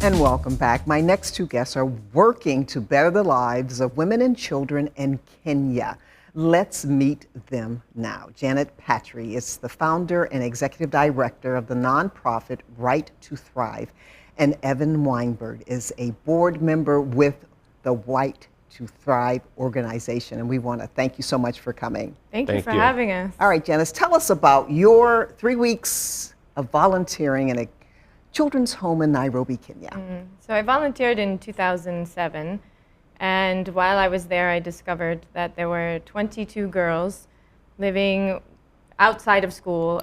And welcome back. My next two guests are working to better the lives of women and children in Kenya. Let's meet them now. Janet Patry is the founder and executive director of the nonprofit Right to Thrive. And Evan Weinberg is a board member with the Right to Thrive organization. And we want to thank you so much for coming. Thank you for having us. All right, Janice, tell us about your 3 weeks of volunteering in a children's home in Nairobi, Kenya. So I volunteered in 2007, and while I was there, I discovered that there were 22 girls living outside of school.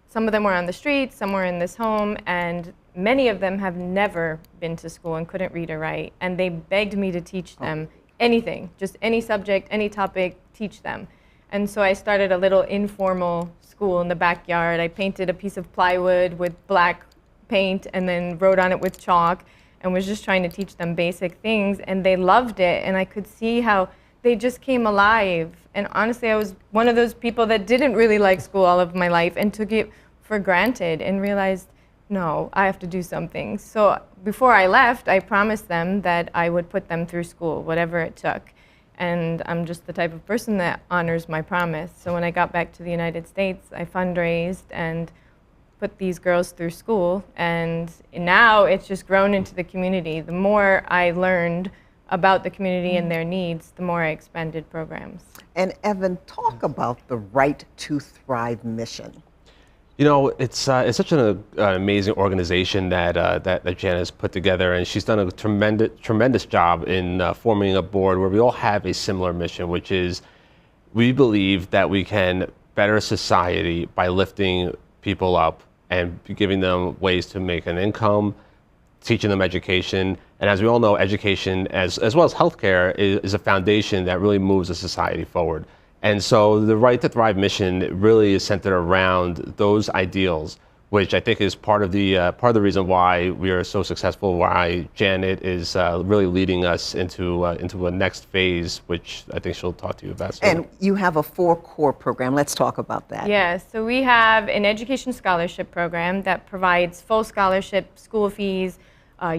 Some of them were on the streets, some were in this home, and many of them have never been to school and couldn't read or write. And they begged me to teach them anything, just any subject, any topic, teach them. And so I started a little informal school in the backyard. I painted a piece of plywood with black paint and then wrote on it with chalk and was just trying to teach them basic things, and they loved it, and I could see how they just came alive. And honestly, I was one of those people that didn't really like school all of my life and took it for granted and realized, no, I have to do something. So before I left, I promised them that I would put them through school, whatever it took. And I'm just the type of person that honors my promise. So when I got back to the United States, I fundraised and put these girls through school, and now it's just grown into the community. The more I learned about the community and their needs, the more I expanded programs. And Evan, talk about the Right to Thrive mission. You know, it's such an amazing organization that Janice put together, and she's done a tremendous job in forming a board where we all have a similar mission, which is we believe that we can better society by lifting people up and giving them ways to make an income, teaching them education. And as we all know, education, as well as healthcare, is a foundation that really moves a society forward. And so the Right to Thrive mission really is centered around those ideals, which I think is part of the reason why we are so successful, why Janet is really leading us into a next phase, which I think she'll talk to you about. And you have a 4-core program. Let's talk about that. Yes, so we have an education scholarship program that provides full scholarship, school fees,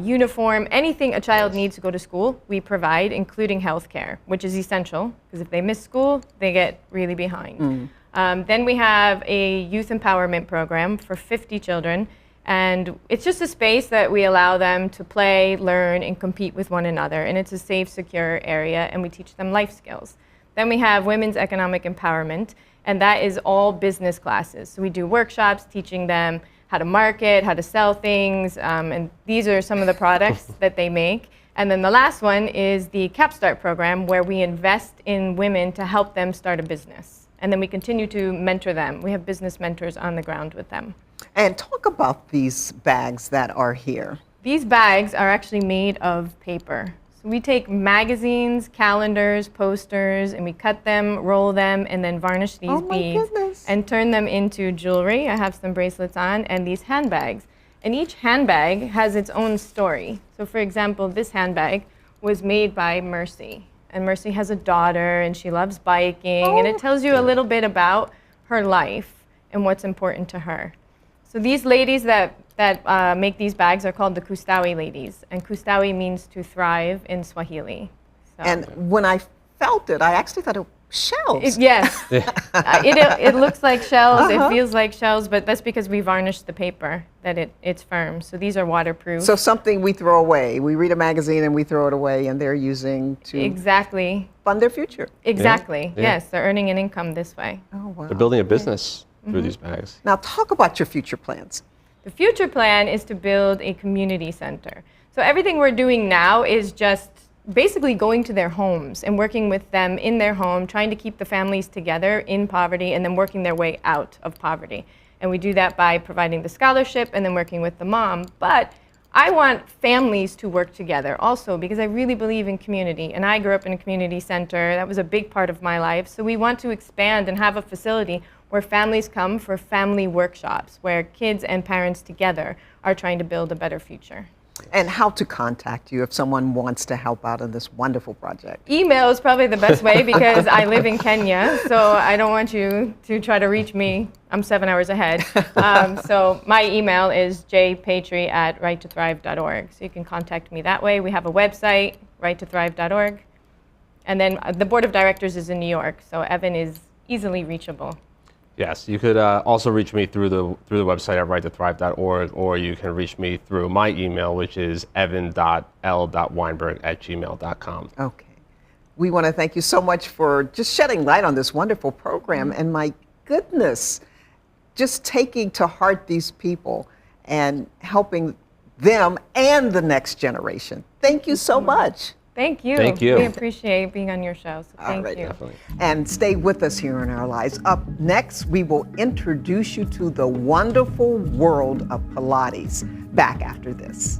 uniform, anything a child needs to go to school, we provide, including healthcare, which is essential, because if they miss school, they get really behind. Then we have a youth empowerment program for 50 children, and it's just a space that we allow them to play, learn, and compete with one another, and it's a safe, secure area, and we teach them life skills. Then we have women's economic empowerment, and that is all business classes. So we do workshops teaching them how to market, how to sell things, and these are some of the products that they make. And then the last one is the Capstart program, where we invest in women to help them start a business. And then we continue to mentor them. We have business mentors on the ground with them. And talk about these bags that are here. These bags are actually made of paper. So we take magazines, calendars, posters, and we cut them, roll them, and then varnish these beads and turn them into jewelry. I have some bracelets on, and these handbags. And each handbag has its own story. So for example, this handbag was made by Mercy. And Mercy has a daughter, and she loves biking, and it tells you a little bit about her life and what's important to her. So these ladies that make these bags are called the Kustawi ladies, and Kustawi means to thrive in Swahili. So. And when I felt it, I actually thought it was shells. Yes, it looks like shells, it feels like shells, but that's because we varnished the paper, that it's firm. So these are waterproof. So something we throw away. We read a magazine and we throw it away, and they're using to fund their future. Exactly, yes, they're earning an income this way. Oh, wow. They're building a business through these bags. Now talk about your future plans. The future plan is to build a community center. So everything we're doing now is just basically going to their homes and working with them in their home, trying to keep the families together in poverty and then working their way out of poverty. And we do that by providing the scholarship and then working with the mom. But I want families to work together also, because I really believe in community. And I grew up in a community center. That was a big part of my life. So we want to expand and have a facility where families come for family workshops, where kids and parents together are trying to build a better future. And how to contact you if someone wants to help out in this wonderful project. Email is probably the best way because I live in Kenya, so I don't want you to try to reach me. I'm 7 hours ahead. So my email is jpatry@righttothrive.org. So you can contact me that way. We have a website, righttothrive.org. And then the board of directors is in New York, so Evan is easily reachable. Yes, you could also reach me through the website at righttothrive.org, or you can reach me through my email, which is evan.l.weinberg@gmail.com. Okay. We want to thank you so much for just shedding light on this wonderful program. And my goodness, just taking to heart these people and helping them and the next generation. Thank you so much. Thank you. Thank you. We appreciate being on your show, so thank you. Definitely. And stay with us here in Our Lives. Up next, we will introduce you to the wonderful world of Pilates. Back after this.